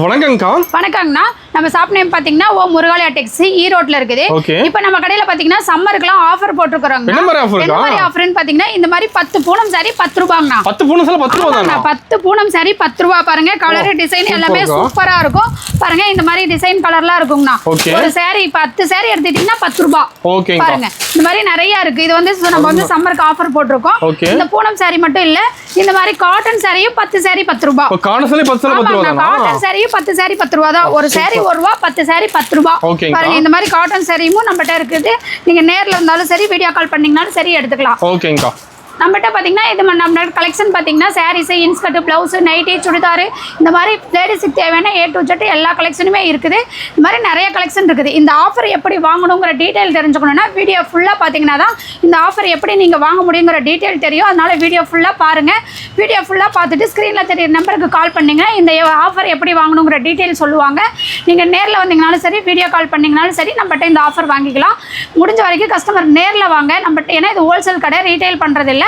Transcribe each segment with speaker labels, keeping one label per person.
Speaker 1: வணக்கம்க்கா.
Speaker 2: வணக்கங்கண்ணா. நம்ம shop name பாத்தீங்கன்னா ஓ முருகாலயா டெக்ஸ் ஈரோட்ல இருக்குது. இப்போ நம்ம கடையில பாத்தீங்கன்னா சம்மருக்குலாம் ஆஃபர் போட்டுருக்காங்க.
Speaker 1: என்ன மாதிரி ஆஃபர்?
Speaker 2: என்ன மாதிரி ஆஃபர்னு பாத்தீங்கன்னா இந்த மாதிரி 10 பூனம் சாரி 10 ரூபாய்ங்கண்ணா.
Speaker 1: 10 பூனம் சாரி 10 ரூபாய் தானா? 10
Speaker 2: பூனம் சாரி 10 ரூபாய். பாருங்க கலர் டிசைன் எல்லாமே சூப்பரா இருக்கும். பாருங்க இந்த மாதிரி டிசைன் கலர்லாம் இருக்குங்கண்ணா. ஒரு சாரி 10 சாரி எடுத்துட்டீங்கன்னா 10 ரூபாய்.
Speaker 1: ஓகேங்க.
Speaker 2: பாருங்க இந்த மாதிரி நிறைய இருக்கு. இது வந்து நம்ம வந்து சம்மருக்கு ஆஃபர் போட்டுருக்கோம். இந்த பூனம் சாரி மட்டும் இல்ல, இந்த மாதிரி காட்டன் சாரியும் 10 சாரி 10 ரூபாய்.
Speaker 1: காட்டன் சாரி 10 சாரி 10 ரூபாய் தானா?
Speaker 2: காட்டன் சாரியும் 10 சாரி 10 ரூபாய் தான். ஒரு சாரி 1 ரூபாய், 10 சாரி 10 ரூபாய். பாருங்க இந்த மாதிரி காட்டன் சாரியும் நம்மகிட்ட இருக்குது. நீங்க நேர்ல இருந்தாலும் சரி, வீடியோ கால் பண்ணீங்கனாலும் சரி எடுத்துக்கலாம்.
Speaker 1: ஓகேங்கா.
Speaker 2: நம்மகிட்ட பார்த்தீங்கன்னா இது நம்ம கலெக்ஷன் பார்த்தீங்கன்னா saris, inskirt, blouse, nightie, churidar, இந்த மாதிரி லேடிஸுக்கு தேவையான A to Z எல்லா கலெக்ஷனுமே இருக்குது. இந்த மாதிரி நிறைய கலெக்ஷன் இருக்குது. இந்த ஆஃபர் எப்படி வாங்கணுங்கிற டீட்டெயில் தெரிஞ்சுக்கணும்னா வீடியோ ஃபுல்லாக பார்த்தீங்கன்னா தான் இந்த ஆஃபர் எப்படி நீங்கள் வாங்க முடியுங்கிற டீட்டெயில் தெரியும். அதனால வீடியோ ஃபுல்லாக பாருங்கள். வீடியோ ஃபுல்லாக பார்த்துட்டு ஸ்க்ரீனில் தெரியுற நம்பருக்கு கால் பண்ணிங்கன்னா இந்த ஆஃபர் எப்படி வாங்கணுங்கிற டீட்டெயில் சொல்லுவாங்க. நீங்கள் நேரில் வந்தீங்கனாலும் சரி, வீடியோ கால் பண்ணிங்கனாலும் சரி, நம்மகிட்ட இந்த ஆஃபர் வாங்கிக்கலாம். முடிஞ்ச வரைக்கும் கஸ்டமர் நேரில் வாங்க நம்மகிட்ட. ஏன்னா இது ஹோல்சேல் கடை, ரீட்டைல் பண்ணுறது இல்லை.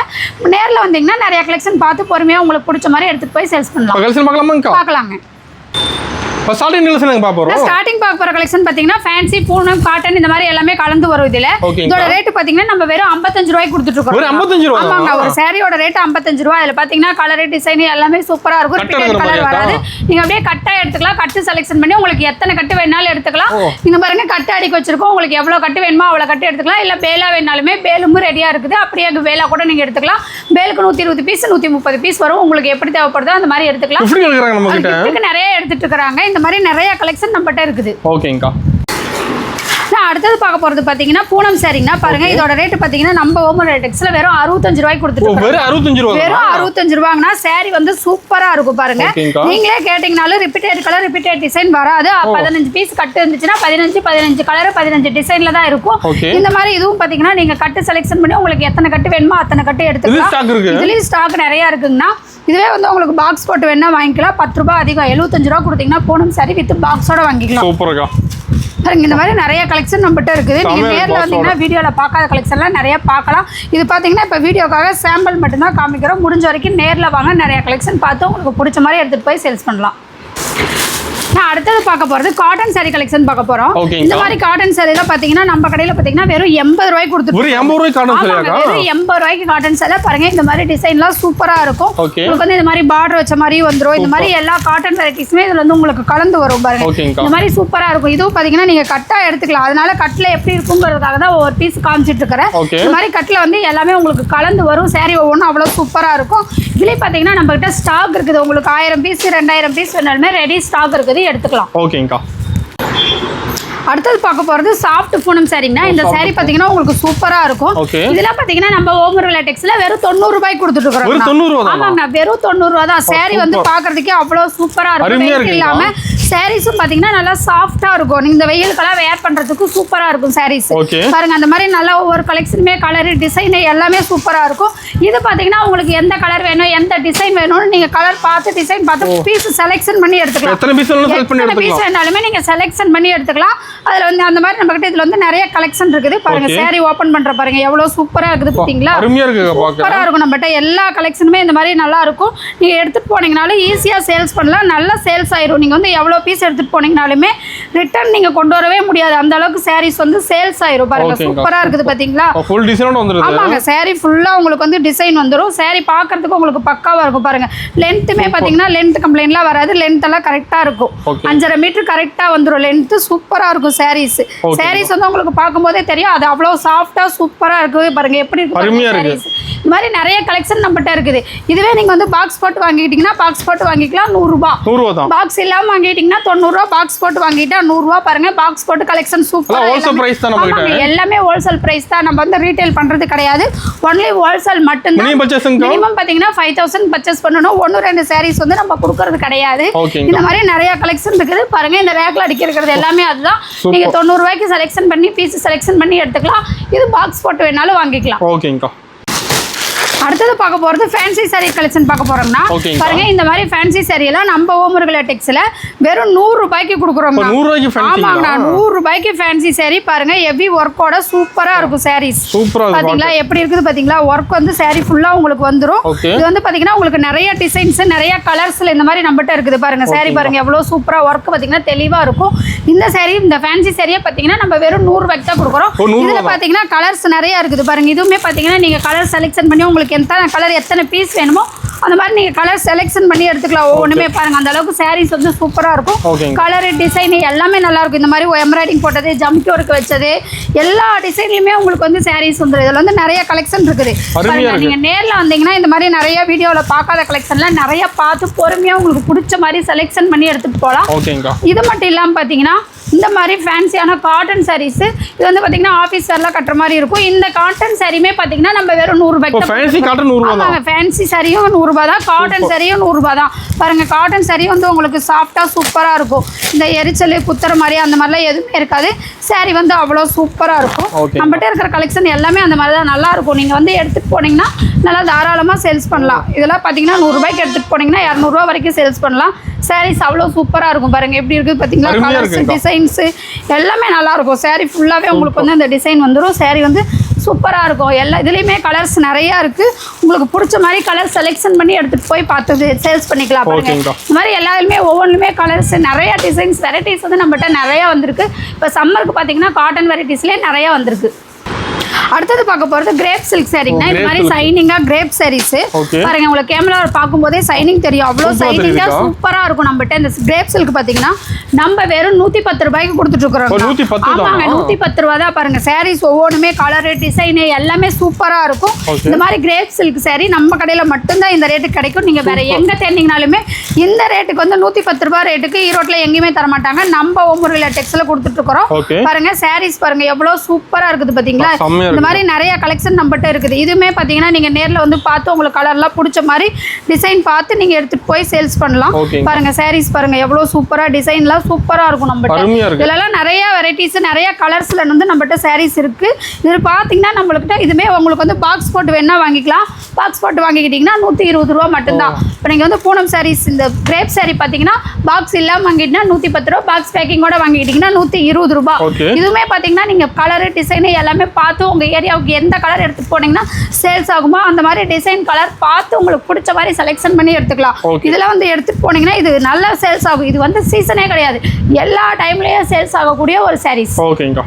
Speaker 2: நேர்ல வந்தீங்கன்னா நிறைய கலெக்ஷன் பார்த்து பொறுமையா உங்களுக்கு பிடிச்ச மாதிரி எடுத்துட்டு போய் சேல்ஸ் பண்ணலாம்.
Speaker 1: கலெக்ஷன் பார்க்கலாமாங்க?
Speaker 2: பார்க்கலாங்க.
Speaker 1: ஸ்டார்டிங் கலெக்ஷன் பார்க்க போறோம்.
Speaker 2: ஸ்டார்டிங் பார்க்க போற கலெக்ஷன் பாத்தீங்கன்னா ஃபேன்சி, பூனம், காட்டன் இந்த மாதிரி எல்லாமே கலந்து வரும். இதுல இதோட ரேட் பாத்தீங்கன்னா நம்ம வெறும் 55 ரூபாய்க்கு கொடுத்துட்டு இருக்கோம்.
Speaker 1: வெறும் 55 ரூபாய்.
Speaker 2: ஆமாங்க. ஒரு சாரியோட ரேட் 55 ரூபாய். அதுல பாத்தீங்கன்னா கலர், டிசைன் எல்லாமே சூப்பரா இருக்கும். ரிப்பீட்டட் கலர் வராது. நீங்க அப்படியே கட்டா எடுத்துக்கலாம். கட்டு செலக்ஷன் பண்ணி உங்களுக்கு எத்தனை கட்டு வேணாலும் எடுத்துக்கலாம். நீங்க பாருங்க கட்டு அடிக்க வச்சிருக்கோம். உங்களுக்கு எவ்வளவு கட்டு வேணுமோ அவ்வளவு கட்டு எடுத்துக்கலாம். இல்ல பேலா வேணாலுமே பேலும் ரெடியா இருக்குது. அப்படியே பேலா கூட நீங்க எடுத்துக்கலாம். பேலுக்கு 120 பீஸ் 130 பீஸ் வரும். உங்களுக்கு எப்படி தேவைப்படுதோ அந்த மாதிரி எடுத்துக்கலாம். நிறைய எடுத்துட்டு இருக்காங்க. இந்த மாதிரி நிறைய கலெக்ஷன் நம்மகிட்ட இருக்குது.
Speaker 1: ஓகேங்கா.
Speaker 2: அடுத்தது பார்க்க போறது பாத்தீங்கன்னா பூனம் சாரிங்கனா. பாருங்க இதோட ரேட் பாத்தீங்கன்னா நம்ம ஓமர் டெக்ஸ்ல வெறும் 65 ரூபாய்க்கு கொடுத்துட்டு இருக்கோம்.
Speaker 1: வெறும் 65 ரூபாய்.
Speaker 2: வெறும் 65 ரூபாய்னா சாரி வந்து சூப்பரா இருக்கும். பாருங்க நீங்களே கேட்டிங்கனாலும் ரிப்பீட்டட் கலர், ரிப்பீட்டட் டிசைன் வராது. 15 பீஸ் கட்டு இருந்துச்சுன்னா 15 கலர் 15 டிசைன்ல தான் இருக்கும். இந்த மாதிரி இதுவும் பாத்தீங்கன்னா நீங்க கட்டு செலக்ஷன் பண்ணி உங்களுக்கு எத்தனை கட்டு வேணுமோ அத்தனை கட்டு எடுத்துக்கலாம். இதுலயும் ஸ்டாக் நிறைய இருக்குங்கண்ணா. இதுவே வந்து உங்களுக்கு பாக்ஸ் போட்டு வேணா வாங்கிக்கலாம். 10 ரூபாய் அதிகம். 75 ரூபாய் கொடுத்தீங்கன்னா பூனம் சாரி வித் பாக்ஸோட வாங்கிக்கலாம்.
Speaker 1: சூப்பர்க்கா.
Speaker 2: பாருங்க இந்த மாதிரி நிறைய கலெக்ஷன் நம்மகிட்ட இருக்குது. நீங்க நேர்ல வந்தீங்கன்னா வீடியோல பார்க்காத கலெக்ஷன்லாம் நிறைய பார்க்கலாம். இது பாத்தீங்கன்னா இப்ப வீடியோக்காக சாம்பிள் மட்டும் தான் காமிக்கிறோம். முடிஞ்ச வரைக்கும் நேர்ல வாங்க, நிறைய கலெக்ஷன் பார்த்து உங்களுக்கு பிடிச்ச மாதிரி எடுத்துட்டு போய் சேல்ஸ் பண்ணலாம். நான் அடுத்தது பார்க்க போறது காட்டன் சாரி கலெக்ஷன் பார்க்க போறோம். இந்த மாதிரி காட்டன் சாரில பாத்தீங்கன்னா நம்ம கடையில பாத்தீங்கன்னா வெறும் 80 ரூபாய்க்கு கொடுத்துட்டு
Speaker 1: ஒரு 80 ரூபாய் காட்டன் சாரியா?
Speaker 2: வெறும் 80 ரூபாய்க்கு காட்டன் சாரி. பாருங்க இந்த மாதிரி டிசைன்லாம் சூப்பரா இருக்கும். உங்களுக்கு வந்து இந்த மாதிரி பார்டர் வச்ச மாதிரி வந்துரும். இந்த மாதிரி எல்லா காட்டன் வெரைட்டிஸ்மே இதுல வந்து உங்களுக்கு கலந்து வரும். பாருங்க இந்த மாதிரி சூப்பரா இருக்கும். இதுவும் பாத்தீங்கன்னா நீங்க கட்டா எடுத்துக்கலாம். அதனால கட்ல எப்படி இருக்குங்கிறதுக்காக தான் ஒரு பீஸ் காமிச்சிட்டு இருக்கறேன். இந்த மாதிரி கட்ல வந்து எல்லாமே உங்களுக்கு கலந்து வரும். சாரி ஒவ்வொன்றும் அவ்வளவு சூப்பரா இருக்கும். இதுலயே பாத்தீங்கன்னா நம்ம கிட்ட ஸ்டாக் இருக்குது. உங்களுக்கு 1000 பீஸ் 2000 பீஸ் வேணாலுமே ரெடி ஸ்டாக் இருக்குது, எடுத்துக்கலாம்.
Speaker 1: ஓகேங்கா.
Speaker 2: அடுத்தது பார்க்க போறது சாஃப்ட் பூனம் சாரிங்கனா. இந்த சாரி பாத்தீங்கன்னா உங்களுக்கு சூப்பரா இருக்கும். இதெல்லாம் பாத்தீங்கன்னா நம்ம ஓமர் லேட்டெக்ஸ்ல வெறும் 90 ரூபாய்க்கு கொடுத்துட்டு இருக்கோம்.
Speaker 1: வெறும் 90 ரூபாய்.
Speaker 2: ஆமாங்க, வெறும் 90 ரூபாய் தான். சாரி வந்து பாக்குறதுக்கே அவ்வளவு சூப்பரா இருக்கும். இல்லாம சாரீஸும் பாத்தீங்கன்னா நல்லா சாஃப்டா இருக்கும். இந்த வெயிலுக்கெல்லாம் வேர் பண்றதுக்கு சூப்பரா இருக்கும் சாரீஸ். பாருங்க அந்த மாதிரி நல்லா ஒவ்வொரு கலெக்ஷனுமே கலர், டிசைன் எல்லாமே சூப்பரா இருக்கும். இது பாத்தீங்கன்னா உங்களுக்கு எந்த கலர் வேணும், எந்த டிசைன் வேணும்னு நீங்க கலர் பார்த்து டிசைன் பார்த்து பீஸ் செலக்ஷன் பண்ணி எடுத்துக்கலாம்.
Speaker 1: எத்தனை பீஸ்
Speaker 2: வேணாலுமே நீங்க செலக்ஷன் பண்ணி எடுத்துக்கலாம். அதுல வந்து அந்த மாதிரி நம்ம கிட்ட இதுல வந்து நிறைய கலெக்ஷன் இருக்குது. பாருங்க சாரி ஓபன் பண்ற பாருங்க எவ்வளவு சூப்பரா இருக்குது பாத்தீங்களா?
Speaker 1: அருமையா இருக்கு.
Speaker 2: சூப்பரா இருக்கும். நம்ம கிட்ட எல்லா கலெக்ஷனுமே இந்த மாதிரி நல்லா இருக்கும். நீங்க எடுத்துட்டு போனீங்கனாலும் ஈஸியா சேல்ஸ் பண்ணலாம். நல்லா சேல்ஸ் ஆயிரும். நீங்க வந்து எவ்வளவு பீஸ் எடுத்துட்டு போனீங்கனாலுமே ரிட்டர்ன் நீங்க கொண்டு வரவே முடியாது. அந்த அளவுக்கு சாரீஸ் வந்து சேல்ஸ் ஆயிரும். பாருங்க சூப்பரா இருக்குது பாத்தீங்களா?
Speaker 1: ஃபுல் டிசைனோட வந்துருது.
Speaker 2: ஆமாங்க, சாரி ஃபுல்லா உங்களுக்கு வந்து டிசைன் வந்துரும். சாரி பார்க்கிறதுக்கு உங்களுக்கு பக்காவா இருக்கும். பாருங்க லென்த்துமே பாத்தீங்கன்னா லென்த் கம்ப்ளைண்ட்லாம் வராது. லென்த் எல்லாம் கரெக்டா இருக்கும். 5.5 மீட்டர் கரெக்டா வந்துரும். லென்த் சூப்பரா இருக்கும். சாரீஸ் வந்து உங்களுக்கு பார்க்கும்போதே தெரியும். அது அவ்வளவு சாஃப்டா சூப்பரா இருக்கு. பாருங்க எப்படி இருக்கு. இந்த மாதிரி நிறைய கலெக்ஷன் நம்மகிட்ட இருக்குது. இதுவே நீங்க வந்து பாக்ஸ் போட்டு வாங்கிட்டீங்கன்னா பாக்ஸ் போட்டு வாங்கிக்கலாம் 100 ரூபாய். பாக்ஸ் இல்லாம வாங்கிட்டீங்கன்னா 90 ரூபாய். பாக்ஸ் போட்டு வாங்கிட்டா 100 ரூபாய். பாருங்க பாக்ஸ் போட்டு கலெக்ஷன் சூப்பரா.
Speaker 1: ஹோல்சேல் பிரைஸ் தான் நம்ம கிட்ட.
Speaker 2: எல்லாமே ஹோல்சேல் பிரைஸ் தான். நம்ம வந்து ரீட்டைல் பண்றது கிடையாது. ஒன்லி ஹோல்சேல் மட்டும் தான். மினிமம் பாத்தீங்கன்னா 5000 பர்ச்சேஸ் பண்ணனும். 1-2 சாரீஸ் வந்து நம்ம கொடுக்கிறது கிடையாது. இந்த மாதிரி நிறைய கலெக்ஷன் இருக்குது. பாருங்க இந்த ரேக்ல அடிக்கிறது எல்லாமே அதுதான். நீங்க 90 ரூபாய்க்கு செலக்ஷன் பண்ணி பீஸ் செலக்ஷன் பண்ணி எடுத்துக்கலாம். இது பாக்ஸ் போட்டு வேணாலும் வாங்கிக்கலாம்.
Speaker 1: ஓகேங்கா.
Speaker 2: அடுத்தது பார்க்க போறது ஃபேன்சி saree கலெக்ஷன் பார்க்க போறோம்னா
Speaker 1: ஓகேங்கா.
Speaker 2: பாருங்க இந்த மாதிரி ஃபேன்சி saree எல்லாம் நம்ம ஓமர்கல டெக்ஸ்ல வெறும் 100 ரூபாய்க்கு கொடுக்குறோம்.
Speaker 1: இப்போ 100 ரூபாய்க்கு fancy
Speaker 2: ஆமாங்க 100 ரூபாய்க்கு ஃபேன்சி saree பாருங்க ஹெவி ஒர்க்கோட சூப்பரா இருக்கும் sarees.
Speaker 1: சூப்பரா இருக்கு
Speaker 2: பாத்தீங்களா எப்படி இருக்குது பாத்தீங்களா ஒர்க் வந்து saree ஃபுல்லா உங்களுக்கு வந்துரும்.
Speaker 1: Okay.
Speaker 2: இது வந்து பாத்தீங்கன்னா உங்களுக்கு நிறைய டிசைன்ஸ் நிறைய கலர்ஸ்ல இந்த மாதிரி நம்மட்ட இருக்குது பாருங்க saree பாருங்க எவ்வளவு சூப்பரா ஒர்க் பாத்தீங்கன்னா தெளிவா இருக்கும். இந்த saree இந்த ஃபேன்சி சாரியை பாத்தீங்கன்னா நம்ம வெறும் 100 ரூபாய்க்கு தான் கொடுக்குறோம்.
Speaker 1: ஓ, 100
Speaker 2: இதுல பாத்தீங்கன்னா கலர்ஸ் நிறைய இருக்குது பாருங்க. இதுவுமே பாத்தீங்கன்னா நீங்க கலர் செலக்ஷன் பண்ணி உங்களுக்கு எத்தனை கலர் எத்தனை பீஸ் வேணுமோ அந்த மாதிரி நீங்க கலர் செலக்ஷன் பண்ணி எடுத்துக்கலாம். ஒவ்வொன்றுமே பாருங்க அந்த அளவுக்கு sarees வந்து சூப்பரா இருக்கும்.
Speaker 1: ஓகேங்க.
Speaker 2: கலர் டிசைன் எல்லாமே நல்லா இருக்கும். இந்த மாதிரி எம்ப்ராய்டிங் போட்டது ஜம்கி ஒர்க் வச்சது எல்லா டிசைன்லயுமே உங்களுக்கு வந்து sarees வந்துரும். இதுல வந்து நிறைய கலெக்ஷன் இருக்குது.
Speaker 1: அருமையா
Speaker 2: பாருங்க,
Speaker 1: இருக்கு.
Speaker 2: நீங்க நேர்ல வந்தீங்கன்னா இந்த மாதிரி நிறைய வீடியோல பார்க்காத கலெக்ஷன்ல நிறைய பார்த்து பொறுமையா உங்களுக்கு பிடிச்ச மாதிரி செலக்ஷன் பண்ணி எடுத்துட்டு போகலாம்.
Speaker 1: ஓகேங்கா.
Speaker 2: இது மட்டும் இல்லாமல் பார்த்தீங்கன்னா இந்த மாதிரி ஃபேன்சியான காட்டன் sarees இது வந்து பார்த்தீங்கன்னா ஆஃபீஸ் வேர்லாம் கட்டுற மாதிரி இருக்கும். இந்த காட்டன் சாரியுமே பார்த்தீங்கன்னா நம்ம வெறும் 100 ரூபாய்க்கு தான்
Speaker 1: ஃபேன்சி காட்டன் 100 ரூபாய் தான்.
Speaker 2: ஆமாங்க ஃபேன்சி சாரியும் 100 ரூபாய் தான். காட்டன் சாரியும் 100 ரூபாய் தான். பாருங்க காட்டன் சாரி வந்து உங்களுக்கு சாஃப்டா சூப்பரா இருக்கும். இந்த எரிச்சல் குத்துற மாதிரி அந்த மாதிரிலாம் எதுவுமே இருக்காது. சாரி வந்து அவ்வளோ சூப்பரா இருக்கும்.
Speaker 1: Okay.
Speaker 2: நம்மகிட்ட இருக்கிற கலெக்ஷன் எல்லாமே அந்த மாதிரி தான் நல்லா இருக்கும். நீங்க வந்து எடுத்துட்டு போனீங்கன்னா நல்லா தாராளமா சேல்ஸ் பண்ணலாம். இதெல்லாம் பார்த்தீங்கன்னா 100 ரூபாய்க்கு எடுத்துட்டு போனீங்கன்னா 200 ரூபாய் வரைக்கும் சேல்ஸ் பண்ணலாம். சாரீஸ் அவ்வளோ சூப்பரா இருக்கும். பாருங்க எப்படி இருக்குது பார்த்தீங்களா
Speaker 1: அருமையா
Speaker 2: கலர்ஸ்
Speaker 1: இருக்குங்கா.
Speaker 2: டிசைன்ஸ் எல்லாமே நல்லா இருக்கும். சாரி ஃபுல்லாவே உங்களுக்கு வந்து அந்த டிசைன் வந்துடும். சாரி வந்து சூப்பரா இருக்கும். எல்லா இதுலயுமே கலர்ஸ் நிறைய இருக்கு. உங்களுக்கு பிடிச்ச மாதிரி கலர் செலெக்ஷன் பண்ணி எடுத்துட்டு போய் பார்த்து சேல்ஸ் பண்ணிக்கலாம். பாருங்க
Speaker 1: ஓகேங்கா.
Speaker 2: இந்த மாதிரி எல்லாருமே ஒவ்வொன்றுமே கலர்ஸ் நிறைய டிசைன்ஸ் வெரைட்டிஸ் வந்து நம்மகிட்ட நிறைய வந்திருக்கு. இப்போ சம்மருக்கு பார்த்தீங்கன்னா காட்டன் வெரைட்டிஸ்லேயே நிறைய வந்திருக்கு. அடுத்தது பார்க்க போறது கிரேப் சில்க் சாரீங்க. இந்த மாதிரி சைனிங்கா கிரேப் சாரீஸ்
Speaker 1: Okay.
Speaker 2: பாருங்க உங்களுக்கு கேமரால பார்க்கும்போதே சைனிங் தெரியும். அவ்வளோ
Speaker 1: சூப்பரா
Speaker 2: சைனிங்கா
Speaker 1: தெரியுதுக்கா.
Speaker 2: சூப்பரா இருக்கும். நம்மகிட்ட இந்த கிரேப் சில்க் பாத்தீங்கன்னா நம்ம வெறும் 110 ரூபாய்க்கு கொடுத்துட்டு இருக்கிறோம்.
Speaker 1: 110 தானா?
Speaker 2: ஆமாங்க 110 ரூபாய் தான். பாருங்க சாரீஸ் ஒவ்வொன்றுமே கலர் டிசைன் எல்லாமே சூப்பரா இருக்கும்.
Speaker 1: Okay.
Speaker 2: இந்த மாதிரி கிரேப் சில்க் சாரி நம்ம கடையில மட்டும்தான் இந்த ரேட்டுக்கு கிடைக்கும். நீங்க வேற எங்க தேடிங்கனாலுமே இந்த ரேட்டுக்கு வந்து 110 ரூபாய் ரேட்டுக்கு ஈரோட்ல எங்கேயுமே தர மாட்டாங்க. நம்ம ஓமர்கல டெக்ஸ்ல கொடுத்துட்டு இருக்கிறோம்.
Speaker 1: Okay.
Speaker 2: பாருங்க சாரீஸ் பாருங்க எவ்வளவு சூப்பரா இருக்குது பாத்தீங்களா.
Speaker 1: செம்மையா
Speaker 2: இந்த
Speaker 1: இருக்கு.
Speaker 2: மாதிரி நிறைய கலெக்ஷன் நம்மகிட்ட இருக்குது. இதுவுமே பார்த்தீங்கன்னா நீங்கள் நேரில் வந்து பார்த்து உங்களுக்கு கலர்லாம் பிடிச்ச மாதிரி டிசைன் பார்த்து நீங்கள் எடுத்துகிட்டு போய் சேல்ஸ் பண்ணலாம்.
Speaker 1: Okay.
Speaker 2: பாருங்க சாரீஸ் பாருங்க எவ்வளோ சூப்பராக டிசைன்லாம் சூப்பராக இருக்கும் நம்மகிட்ட.
Speaker 1: அருமையா இருக்கு.
Speaker 2: இதெல்லாம் நிறைய வெரைட்டிஸ் நிறைய கலர்ஸில் வந்து நம்மகிட்ட சாரீஸ் இருக்குது. இதில் பார்த்தீங்கன்னா நம்மளுக்கிட்ட இதுவுமே உங்களுக்கு வந்து பாக்ஸ் போட்டு வேணா வாங்கிக்கலாம். பாக்ஸ் போட்டு வாங்கிக்கிட்டிங்கன்னா 120 ரூபா மட்டும்தான். இப்போ நீங்கள் வந்து பூனம் சாரீஸ் இந்த கிரேப் சாரி பார்த்தீங்கன்னா பாக்ஸ் இல்லாமல் வாங்கிட்டீங்கன்னா 110 ரூபா. பாக்ஸ் பேக்கிங்கோட வாங்கிக்கிட்டிங்கன்னா 120 ரூபா.
Speaker 1: Okay.
Speaker 2: இதுவுமே பார்த்தீங்கன்னா நீங்கள் கலரு டிசைனு எல்லாமே பார்த்து உங்கள் ஏரியாவுக்கு எந்த கலர் எடுத்துட்டு போனீங்கன்னா சேல்ஸ் ஆகுமோ அந்த மாதிரி டிசைன் கலர் பார்த்து உங்களுக்கு பிடிச்ச மாதிரி செலெக்ஷன் பண்ணி எடுத்துக்கலாம்.
Speaker 1: Okay.
Speaker 2: இதெல்லாம் வந்து எடுத்துட்டு போனீங்கன்னா இது நல்ல சேல்ஸ் ஆகும். இது வந்து சீசனே கிடையாது. எல்லா டைம்லயும் சேல்ஸ் ஆகக்கூடிய ஒரு சாரீஸ்.
Speaker 1: ஓகேங்கா.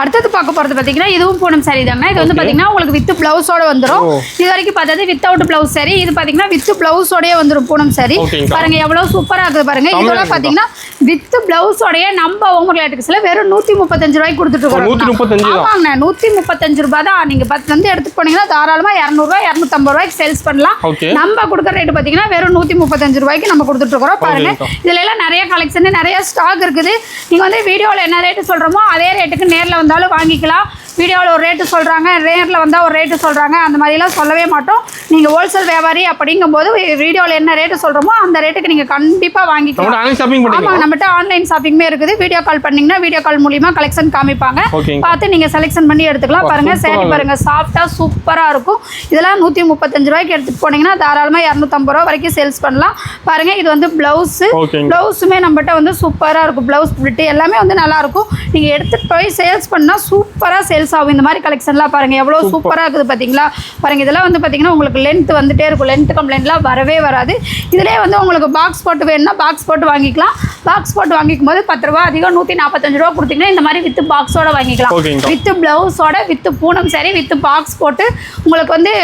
Speaker 2: அடுத்தது பார்க்க போறது பாத்தீங்கன்னா இதுவும் பூனம் சாரி தாங்க. இது வந்து பாத்தீங்கன்னா உங்களுக்கு வித் பிளவுஸோட வந்துரும்.
Speaker 1: ஓ.
Speaker 2: இது வரைக்கும் பார்த்தது வித்தவுட் பிளவுஸ் சாரி. இது பாத்தீங்கன்னா வித் பிளவுஸோடயே வந்துரும் பூனம் சாரி.
Speaker 1: ஓகேங்கா.
Speaker 2: பாருங்க எவ்வளவு சூப்பரா இருக்குது பாருங்க. இதோட பாத்தீங்கன்னா வித் பிளவுஸோடயே நம்ம ஓமர்கல டெக்ஸ்ல வெறும் 135 ரூபாய்க்கு கொடுத்துட்டு இருக்கோம்.
Speaker 1: 135 தான்.
Speaker 2: ஆமாங்க 135 ரூபாய் தான். நீங்க 10 வந்து எடுத்துட்டு போனீங்கன்னா தாராளமா 200 ரூபாய் 250 ரூபாய்க்கு சேல்ஸ் பண்ணலாம்.
Speaker 1: Okay.
Speaker 2: நம்ம கொடுக்குற ரேட் பாத்தீங்கன்னா வெறும் 135 ரூபாய்க்கு நம்ம கொடுத்துட்டு இருக்கோம். பாருங்க
Speaker 1: ஓகேங்கா.
Speaker 2: இதுல எல்லாம் நிறைய கலெக்ஷன் நிறைய ஸ்டாக் இருக்குது. நீங்க வந்து வீடியோல என்ன ரேட் சொல்றோமோ அதே ரேட்டுக்கு நேர்ல வந்தாலும் வாங்கிக்கலாம். வீடியோவில் ஒரு ரேட்டு சொல்கிறாங்க, நேரில் வந்தால் ஒரு ரேட்டு சொல்கிறாங்க, அந்த மாதிரிலாம் சொல்லவே மாட்டோம். நீங்கள் ஹோல்சேல் வியாபாரி அப்படிங்கும்போது வீடியோவில் என்ன ரேட்டு சொல்கிறோமோ அந்த ரேட்டுக்கு நீங்கள் கண்டிப்பாக வாங்கிக்கலாம்.
Speaker 1: ஆன்லைன் ஷாப்பிங்
Speaker 2: ஆமாம்
Speaker 1: பண்ணுங்க.
Speaker 2: நம்மகிட்ட ஆன்லைன் ஷாப்பிங்குமே இருக்குது. வீடியோ கால் பண்ணிங்கன்னா வீடியோ கால் மூலிமா கலெக்ஷன் காமிப்பாங்க.
Speaker 1: ஓகேங்க.
Speaker 2: பார்த்து நீங்கள் செலெக்ஷன் பண்ணி எடுத்துக்கலாம். பாருங்கள் சேரீ பாருங்கள் சாஃப்டாக சூப்பராக இருக்கும். இதெல்லாம் 135 ரூபாய்க்கு எடுத்துகிட்டு போனீங்கன்னா தாராளமாக 250 ரூபா வரைக்கும் சேல்ஸ் பண்ணலாம். பாருங்கள் இது வந்து ப்ளவுஸு.
Speaker 1: ஓகேங்க.
Speaker 2: ப்ளவுஸுமே நம்மகிட்ட வந்து சூப்பராக இருக்கும். ப்ளவுஸ் பிரிட்டு எல்லாமே வந்து நல்லாயிருக்கும். நீங்கள் எடுத்துகிட்டு போய் சேல்ஸ் பண்ணால் சூப்பராக சேல்ஸ் ஆகும். இந்த மாதிரி கலெக்ஷன்லாம் பாருங்க எவ்வளோ சூப்பராக இருக்குது பார்த்தீங்களா. பாருங்க இதெல்லாம் வந்து பார்த்தீங்கன்னா உங்களுக்கு லென்த் வந்துட்டே இருக்கும். லென்த் கம்ப்ளைண்ட்லாம் வரவே வராது. இதிலே வந்து உங்களுக்கு பாக்ஸ் போட்டு வேணும்னா பாக்ஸ் போட்டு வாங்கிக்கலாம். பாக்ஸ் போட்டு வாங்கிக்கும் போது 10 ரூபா அதிகம் 145 ரூபா கொடுத்தீங்கன்னா இந்த மாதிரி வித் பாக்ஸோட வாங்கிக்கலாம்.
Speaker 1: ஓகேங்க.
Speaker 2: வித் பிளவுஸோட with Poonam sari with box போட்டு உங்களுக்கு வந்து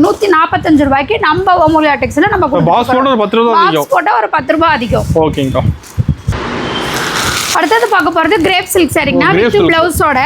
Speaker 2: 145 ரூபாய்க்கு நம்ம ஓமர்கல டெக்ஸ்ல நம்ம
Speaker 1: பாக்ஸ் போட்டு ஒரு 10 ரூபா அதிகம்.
Speaker 2: பாக்ஸ் போட்டால் ஒரு 10 ரூபா அதிகம்.
Speaker 1: ஓகேங்கா.
Speaker 2: அடுத்தது பார்க்க போறது கிரேப் சில்க் சாரிங்கனா வித் பிளவுஸோட.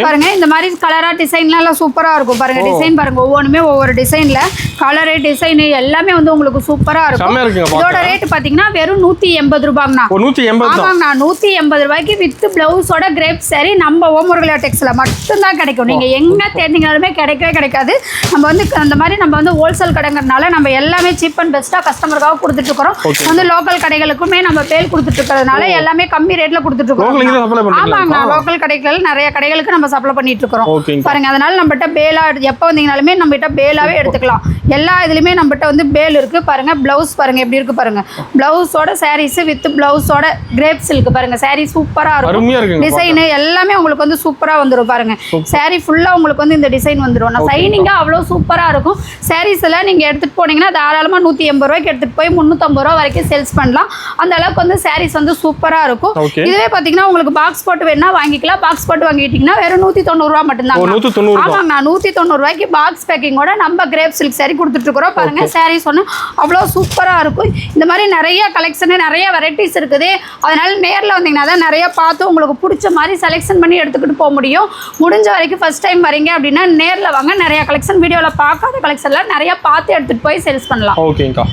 Speaker 2: பாருங்க இந்த மாதிரி கலரா டிசைன்லாம் எல்லாம் சூப்பரா இருக்கும். பாருங்க டிசைன் பாருங்க ஒவ்வொன்றுமே ஒவ்வொரு டிசைன்ல கலர் டிசைன் எல்லாமே வந்து உங்களுக்கு சூப்பரா இருக்கும். இதோட ரேட் பாத்தீங்கன்னா வெறும் 180 ரூபாய்ங்கண்ணா.
Speaker 1: 180 தான்.
Speaker 2: ஆமாங்கண்ணா 180 ரூபாய்க்கு வித் பிளவுஸோட கிரேப் சாரி நம்ம ஓமர்கல டெக்ஸ்ல மட்டும்தான் கிடைக்கும். நீங்க எங்க தேடினாலுமே கிடைக்கவே கிடைக்காது. நம்ம வந்து அந்த மாதிரி நம்ம வந்து ஹோல்சேல் கடைங்கிறதுனால நம்ம எல்லாமே சீப் அண்ட் பெஸ்டா கஸ்டமருக்காக கொடுத்துட்டு இருக்கிறோம். வந்து லோக்கல் கடைகளுக்குமே நம்ம பேல் கொடுத்துட்டு இருக்கிறதுனால எல்லாமே கம்மி ரேட்ல கொடுத்துட்டு
Speaker 1: லோக்கல் இங்க சப்ளை
Speaker 2: இருக்கோம்.
Speaker 1: பண்றீங்களா?
Speaker 2: ஆமாங்க, லோக்கல் கடைகள் நிறைய கடைகளுக்கு நம்ம சப்ளை பண்ணிட்டு இருக்கிறோம்.
Speaker 1: ஓகேங்க.
Speaker 2: பாருங்க, அதனால நம்மகிட்ட பேலா எப்போ வந்தீங்கனாலுமே நம்மகிட்ட பேலாவே எடுத்துக்கலாம். எல்லா இதுலயுமே நம்மகிட்ட வந்து பேல் இருக்கு. பாருங்க பிளவுஸ் பாருங்க எப்படி இருக்கு பாருங்க. பிளவுஸோட சாரீஸ் வித் பிளவுஸோட கிரேப் சில்க் பாருங்க. சாரீ சூப்பரா
Speaker 1: அருமையா
Speaker 2: இருக்கும்.
Speaker 1: இருக்குங்க.
Speaker 2: டிசைன் எல்லாமே உங்களுக்கு வந்து சூப்பரா வந்துரும் பாருங்க. சாரீ ஃபுல்லா உங்களுக்கு வந்து இந்த டிசைன் வந்துரும். நான் சைனிங்கா அவ்வளவு சூப்பரா இருக்கும். சாரீஸ் எல்லாம் நீங்க எடுத்துட்டு போனீங்கன்னா தாராளமா 180 ரூபாய்க்கு எடுத்துட்டு போய் 350 ரூபாய் வரைக்கும் சேல்ஸ் பண்ணலாம். அந்த அளவுக்கு வந்து சாரீஸ் வந்து சூப்பரா இருக்கும். இதுவே பாத்தீங்கன்னா உங்களுக்கு பாக்ஸ் போட்டு வேணா வாங்கிக்கலாம். பாக்ஸ் போட்டு வாங்கிட்டீங்கன்னா வெறும் 190 ரூபாய் மட்டும் தான். ஆமாங்க, 190 ரூபாய்க்கு பாக்ஸ் பேக்கிங்கோட நம்ம கிரேப் சில்க் சாரீ கொடுத்துட்டு இருக்கிறோம். பாருங்க சாரீஸ் ஒன்று அவ்வளோ சூப்பரா இருக்கும். இந்த மாதிரி நிறைய கலெக்ஷன் நிறைய வெரைட்டிஸ் இருக்குது. அதனால நேரில் வந்தீங்கன்னா தான் நிறைய பார்த்து உங்களுக்கு பிடிச்ச மாதிரி செலெக்ஷன் பண்ணி எடுத்துக்கிட்டு போக முடியும். முடிஞ்ச வரைக்கும் ஃபர்ஸ்ட் டைம் வரீங்க அப்படின்னா நேரில் வாங்க. நிறைய கலெக்ஷன் வீடியோவில் பார்க்காத கலெக்ஷன்லாம் நிறைய பார்த்து எடுத்துகிட்டு போய் சேல்ஸ் பண்ணலாம்.
Speaker 1: ஓகேங்கக்கா.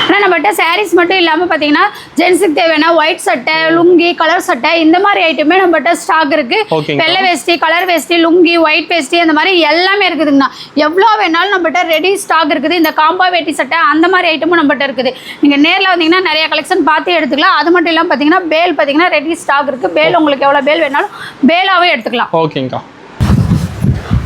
Speaker 2: ஆனால் நம்மகிட்ட சாரீஸ் மட்டும் இல்லாமல் பார்த்தீங்கன்னா ஜென்ஸுக்கு தேவையான ஒயிட் சட்டை, லுங்கி, கலர் சட்டை இந்த மாதிரி ஐட்டமே நம்மகிட்ட ஸ்டாக் இருக்குது. வெள்ளை வேஷ்டி, கலர் வேஷ்டி, லுங்கி, ஒயிட் வேஷ்டி அந்த மாதிரி எல்லாமே இருக்குதுங்கண்ணா. எவ்வளோ வேணாலும் நம்மகிட்ட ரெடி ஸ்டாக் இருக்குது. இந்த காம்பா வேட்டி சட்டை அந்த மாதிரி ஐட்டமும் நம்மகிட்ட இருக்குது. நீங்கள் நேரில் வந்தீங்கன்னா நிறைய கலெக்ஷன் பார்த்து எடுத்துக்கலாம். அது மட்டும் இல்லாமல் பார்த்தீங்கன்னா பேல் பார்த்தீங்கன்னா ரெடி ஸ்டாக் இருக்குது. பேல் உங்களுக்கு எவ்வளோ பேல் வேணாலும் பேலாவே எடுத்துக்கலாம்.
Speaker 1: ஓகேங்கக்கா.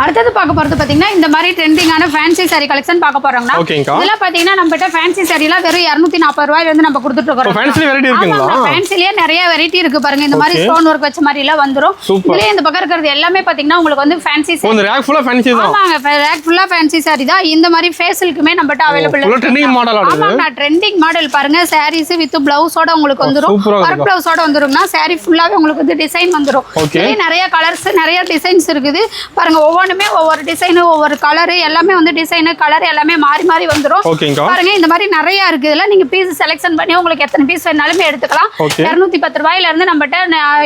Speaker 2: அடுத்தது பார்க்க போகிறது பார்த்தீங்கன்னா இந்த மாதிரி ட்ரெண்டிங்கான ஃபேன்சி சாரி கலெக்ஷன் பார்க்க போறோம்னா, இதெல்லாம் பார்த்தீங்கன்னா நம்மகிட்ட ஃபேன்சி சாரிலாம் வெறும் 240 ரூபாயில இருந்து நம்ம கொடுத்துட்டு இருக்கோம்.
Speaker 1: ஃபேன்சி வெரைட்டி இருக்குங்களா?
Speaker 2: ஃபேன்சிலேயே நிறைய வெரைட்டி இருக்கு பாருங்க. இந்த மாதிரி ஸ்டோன் ஒர்க் வச்ச மாதிரி எல்லாம் வந்துரும். இதுலயே இந்த பக்கம் இருக்கிறது எல்லாமே பார்த்தீங்கன்னா உங்களுக்கு வந்து ஃபேன்சி சாரி.
Speaker 1: இந்த ரேக் ஃபுல்லா ஃபேன்சி தான்.
Speaker 2: ஆமாங்க, ரேக் ஃபுல்லா ஃபேன்சி சாரி தான். இந்த மாதிரி ஃபேஷியலுக்குமே நம்மகிட்ட அவைலபிள் இருக்கு.
Speaker 1: ட்ரெண்டிங் மாடல் ஆடுது.
Speaker 2: ஆமாங்க, ட்ரெண்டிங் மாடல் பாருங்க. சாரீஸ் வித் பிளவுஸோட உங்களுக்கு வந்துரும். ஒர்க் பிளவுஸோட வந்துரும்னா சாரி ஃபுல்லாவே உங்களுக்கு வந்து டிசைன் வந்துரும். இதுலயே நிறைய கலர்ஸ் நிறைய டிசைன்ஸ் இருக்குது பாருங்க. ஒவ்வொன்றுமே ஒவ்வொரு டிசைன், ஒவ்வொரு கலர் எல்லாமே வந்து டிசைன் கலர் எல்லாமே மாறி மாறி வந்துரும். பாருங்க இந்த மாதிரி நிறைய இருக்கு. இதெல்லாம் நீங்க பீஸ் செலக்ஷன் பண்ணி உங்களுக்கு எத்தனை பீஸ் வேணாலுமே எடுத்துக்கலாம். 210 ரூபாயில இருந்து நம்மகிட்ட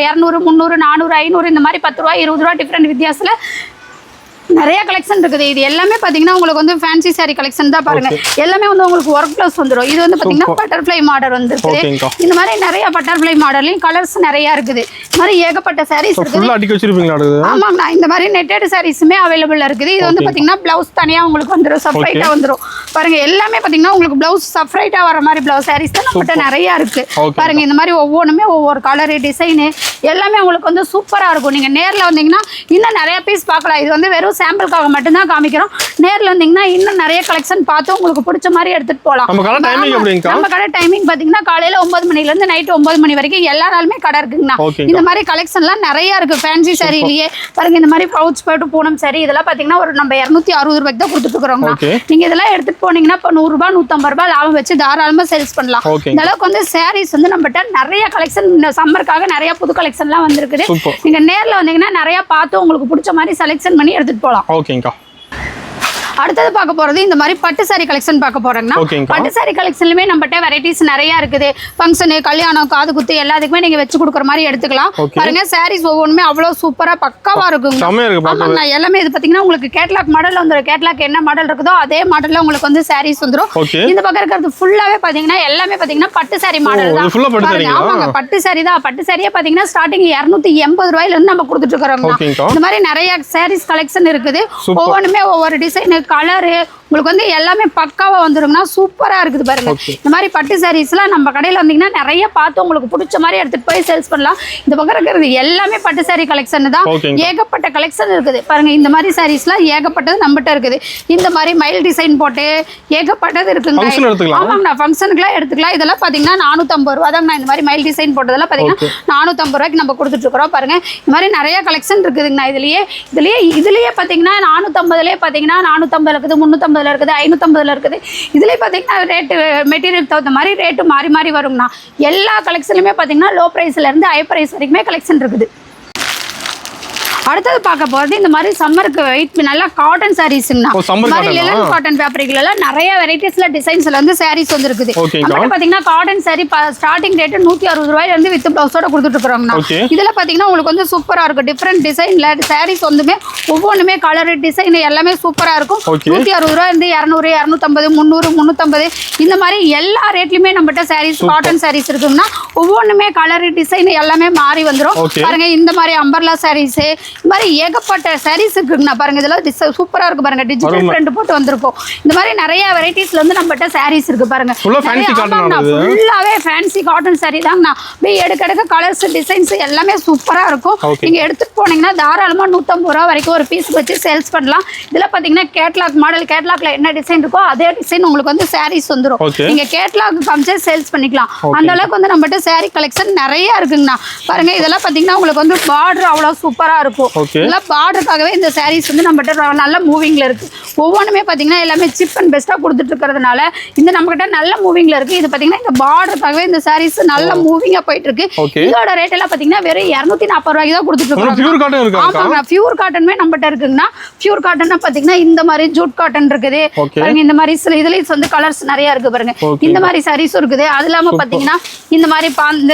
Speaker 2: 200, 300, 400, 500 இந்த மாதிரி 10 ரூபாய் 20 ரூபாய் டிஃபரெண்ட் வித்தியாசத்துல நிறைய கலெக்ஷன் இருக்குது. இது எல்லாமே பார்த்தீங்கன்னா உங்களுக்கு வந்து ஃபேன்சி சாரி கலெக்ஷன் தான் பாருங்க. எல்லாமே வந்து உங்களுக்கு ஒர்க் ப்ளவுஸ் வந்துடும். இது வந்து பார்த்தீங்கன்னா பட்டர்ஃப்ளை மாடல் வந்துருக்கு. இந்த மாதிரி நிறைய பட்டர்ஃப்ளை மாடல்லையும் கலர்ஸ் நிறைய இருக்குது. இந்த மாதிரி ஏகப்பட்ட சாரீஸ் இருக்குது. ஆமாங்கண்ணா, இந்த மாதிரி நெட்டட் சாரீஸுமே அவைலபிள் இருக்குது. இது வந்து பார்த்தீங்கன்னா பிளவுஸ் தனியாக உங்களுக்கு வந்துடும், செப்பரேட்டாக வந்துடும். பாருங்க எல்லாமே பார்த்தீங்கன்னா உங்களுக்கு பிளவுஸ் செப்பரேட்டாக வர மாதிரி பிளவுஸ் சாரீஸ் தான் நம்மகிட்ட நிறைய இருக்கு. பாருங்க இந்த மாதிரி ஒவ்வொன்றுமே ஒவ்வொரு கலரு டிசைனு எல்லாமே உங்களுக்கு வந்து சூப்பராக இருக்கும். நீங்கள் நேரில் வந்தீங்கன்னா இன்னும் நிறைய பீஸ் பார்க்கலாம். இது வந்து வெறும் சாம்பிளுக்காக மட்டும்தான் காமிக்கிறோம். நேரில் வந்தீங்கன்னா இன்னும் நிறைய கலெக்ஷன் பார்த்து உங்களுக்கு பிடிச்ச மாதிரி எடுத்துட்டு போகலாம். நம்ம கடை டைமிங் பார்த்தீங்கன்னா காலையில் 9 மணிலேருந்து நைட்டு 9 மணி வரைக்கும் எல்லா நாளுமே கடை இருக்குங்கண்ணா. இந்த மாதிரி கலெக்ஷன்லாம் நிறைய இருக்கு. ஃபேன்சி சாரிலேயே பாருங்க இந்த மாதிரி பவுச் போட்டு பூனம் சாரி இதெல்லாம் பார்த்தீங்கன்னா ஒரு நம்ம 260 ரூபாய்க்கு தான் கொடுத்துட்டு இருக்கிறோங்கண்ணா. நீங்கள் இதெல்லாம் எடுத்துட்டு போனீங்கன்னா இப்போ 100 ரூபாய் 150 ரூபாய் லாபம் வச்சு தாராளமாக சேல்ஸ் பண்ணலாம். இந்த அளவுக்கு வந்து சாரீஸ் வந்து நம்மகிட்ட நிறைய கலெக்ஷன் இந்த சம்மருக்காக நிறைய புது கலெக்ஷன்லாம் வந்திருக்குது. நீங்கள் நேரில் வந்தீங்கன்னா நிறைய பார்த்து உங்களுக்கு பிடிச்ச மாதிரி செலெக்ஷன் பண்ணி எடுத்துட்டு போகலாம்.
Speaker 1: ஓகேங்கா.
Speaker 2: அடுத்தது பார்க்க போறது இந்த மாதிரி பட்டு சாரி கலெக்ஷன் பார்க்க போறோம்னா, பட்டு சாரி கலெக்ஷன்லயுமே நம்மகிட்ட வெரைட்டிஸ் நிறைய இருக்குது. ஃபங்க்ஷனு, கல்யாணம், காது குத்து எல்லாத்துக்குமே நீங்க வச்சு கொடுக்குற மாதிரி எடுத்துக்கலாம். பாருங்க சாரீஸ் ஒவ்வொன்றுமே அவ்வளவு சூப்பரா பக்காவா இருக்குங்க. ஆமாங்க, எல்லாமே இது பாத்தீங்கன்னா உங்களுக்கு கேட்லாக் மாடல் வந்துடும். கேட்லாக் என்ன மாடல் இருக்குதோ அதே மாடல்ல உங்களுக்கு வந்து சாரீஸ் வந்துடும். இந்த பக்கம் இருக்கிறது ஃபுல்லாவே பாத்தீங்கன்னா எல்லாமே பாத்தீங்கன்னா பட்டு சாரி மாடல் தான். ஆமாங்க, பட்டு சாரி தான். பட்டு சாரியே பாத்தீங்கன்னா ஸ்டார்டிங் 280 ரூபாயில இருந்து நம்ம கொடுத்துட்டு இருக்கிறோம். இந்த மாதிரி நிறைய சாரீஸ் கலெக்ஷன் இருக்குது. ஒவ்வொன்றுமே ஒவ்வொரு டிசைன் கலரு உங்களுக்கு வந்து எல்லாமே பக்காவா வந்துருங்கன்னா சூப்பரா இருக்குது பாருங்க. இந்த மாதிரி பட்டு சாரீஸ்லாம் நம்ம கடையில் வந்தீங்கன்னா நிறைய பார்த்து உங்களுக்கு பிடிச்ச மாதிரி எடுத்துட்டு போய் சேல்ஸ் பண்ணலாம். இந்த பக்கம் இருக்கிறது எல்லாமே பட்டு சாரி கலெக்ஷன் தான். ஏகப்பட்ட கலெக்ஷன் இருக்குது பாருங்க. இந்த மாதிரி சாரீஸ்லாம் ஏகப்பட்டது நம்மகிட்ட இருக்குது. இந்த மாதிரி மயில் டிசைன் போட்டு ஏகப்பட்டது இருக்குங்க. ஆமாங்கண்ணா, ஃபங்க்ஷனுக்குலாம் எடுத்துக்கலாம். இதெல்லாம் பார்த்தீங்கன்னா 450 ரூபா தாங்கண்ணா. இந்த மாதிரி மயில் டிசைன் போட்டதெல்லாம் பார்த்தீங்கன்னா 450 ரூபாய்க்கு நம்ம கொடுத்துட்டு இருக்கிறோம் பாருங்க. இந்த மாதிரி நிறைய கலெக்ஷன் இருக்குதுங்கண்ணா. இதுலயே பார்த்தீங்கன்னா 450 பார்த்தீங்கன்னா 450 இருக்குது, 350 இருக்குது, 550 இருக்குது. இதுல பாத்தீங்கன்னா ரேட்டு மெட்டீரியல் தகுந்த மாதிரி ரேட்டு மாறி மாறி வருங்கண்ணா. எல்லா கலெக்ஷன்லயுமே பாத்தீங்கன்னா லோ பிரைஸ்ல இருந்து ஹை பிரைஸ் வரைக்குமே கலெக்ஷன் இருக்குது. அடுத்தது பார்க்க போறது இந்த மாதிரி சம்மருக்கு வெயிட் நல்லா காட்டன் சாரீஸ்ங்கண்ணா. இந்த மாதிரி லினன் காட்டன் ஃபேப்ரிக்ல நிறைய வெரைட்டிஸ்ல டிசைன்ஸ்ல வந்து சாரீஸ் வந்து இருக்குது. நம்ம பாத்தீங்கன்னா காட்டன் சாரி ஸ்டார்டிங் ரேட் 160 ரூபாயில இருந்து வித் பிளவுஸோட கொடுத்துட்டு இருக்கிறோம்னா. இதுல பாத்தீங்கன்னா உங்களுக்கு வந்து சூப்பரா இருக்கும். டிஃபரெண்ட் டிசைன்ல சாரீஸ் வந்துமே ஒவ்வொன்றுமே கலர் டிசைன் எல்லாமே சூப்பரா இருக்கும். 160 ரூபாய் இருந்து 200, 250, 300, 350 இந்த மாதிரி எல்லா ரேட்லயுமே நம்மகிட்ட சாரீஸ் காட்டன் சாரீஸ் இருக்குங்கன்னா ஒவ்வொன்றுமே கலர் டிசைன் எல்லாமே மாறி வந்துடும். பாருங்க இந்த மாதிரி அம்பர்லா சாரீஸ் இந்த மாதிரி ஏகப்பட்ட சாரீஸ் இருக்குங்கண்ணா. பாருங்க இதெல்லாம் சூப்பரா இருக்கு பாருங்க. டிஜிட்டல் பிரிண்ட் போட்டு வந்திருக்கும். இந்த மாதிரி நிறைய வெரைட்டிஸ்ல வந்து நம்மகிட்ட சாரீஸ் இருக்கு பாருங்க. ஃபுல்லாவே ஃபேன்சி காட்டன் சாரி தாங்கண்ணா. அப்படியே எடுக்க கலர்ஸ் டிசைன்ஸ் எல்லாமே சூப்பரா இருக்கும். நீங்க எடுத்துட்டு போனீங்கன்னா தாராளமா 150 ரூபா வரைக்கும் ஒரு பீஸ் வச்சு சேல்ஸ் பண்ணலாம். இதுல பாத்தீங்கன்னா கேட்லாக் மாடல், கேட்லாக்ல என்ன டிசைன் இருக்கோ அதே டிசைன் உங்களுக்கு வந்து சாரீஸ் வந்துரும். நீங்க கேட்லாக் காமிச்சு சேல்ஸ் பண்ணிக்கலாம். அந்த அளவுக்கு வந்து நம்மகிட்ட சாரி கலெக்ஷன் நிறைய இருக்குங்கண்ணா. பாருங்க இதெல்லாம் பாத்தீங்கன்னா உங்களுக்கு வந்து பார்டர் அவ்வளவு சூப்பரா இருக்கும். இதெல்லாம் பார்டருக்காகவே இந்த சாரீஸ் வந்து நம்மகிட்ட நல்ல மூவிங்ல இருக்கு. ஒவ்வொன்றுமே பாத்தீங்கன்னா எல்லாமே சீப் அண்ட் பெஸ்டா கொடுத்துட்டு இருக்கிறதுனால இந்த நம்மகிட்ட நல்ல மூவிங்ல இருக்கு. இது பாத்தீங்கன்னா இந்த பார்டருக்காகவே இந்த சாரீஸ் நல்ல மூவிங்கா போயிட்டு இருக்கு. இதோட ரேட் எல்லாம் பாத்தீங்கன்னா வெறும் 240 ரூபாய்க்கு தான் கொடுத்துட்டு இருக்காங்க. ஆமாங்க, பியூர் காட்டனுமே நம்மகிட்ட இருக்குங்கண்ணா. பியூர் காட்டன்னா பாத்தீங்கன்னா இந்த மாதிரி ஜூட் காட்டன் இருக்குது பாருங்க. இந்த மாதிரி இதுலயும் வந்து கலர்ஸ் நிறைய இருக்கு பாருங்க. இந்த மாதிரி சாரீஸ் இருக்குது. அது இல்லாம பாத்தீங்கன்னா இந்த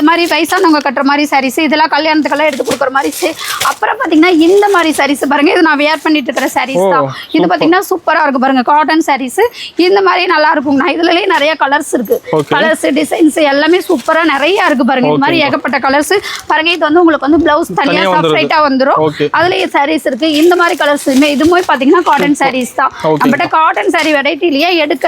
Speaker 2: மாதிரி வயசானவங்க கட்டுற மாதிரி சாரீஸ், இதெல்லாம் கல்யாணத்துக்கெல்லாம் எடுத்து கொடுக்குற மாதிரி. அப்புறம் பாத்தீங்கன்னா இந்த மாதிரி சாரீஸ் பாருங்க. இது நான் வியர் பண்ணிட்டு இருக்கிற சாரீஸ் தான். இது பாத்தீங்கன்னா சூப்பரா இருக்கு பாருங்க. காட்டன் சாரீஸ் இந்த மாதிரி நல்லா இருக்குங்கண்ணா. இதுலயே நிறைய கலர்ஸ் இருக்கு. கலர்ஸ் டிசைன்ஸ் எல்லாமே சூப்பரா நிறைய இருக்கு பாருங்க. இந்த மாதிரி ஏகப்பட்ட கலர்ஸ் பாருங்க. இது வந்து உங்களுக்கு வந்து பிளவுஸ் தனியா செப்பரேட்டா வந்துரும். அதுலயே சாரீஸ் இருக்கு. இந்த மாதிரி கலர்ஸ் இதுமே பாத்தீங்கன்னா காட்டன் சாரீஸ் தான். நம்மகிட்ட காட்டன் சாரி வெரைட்டிலேயே எடுக்க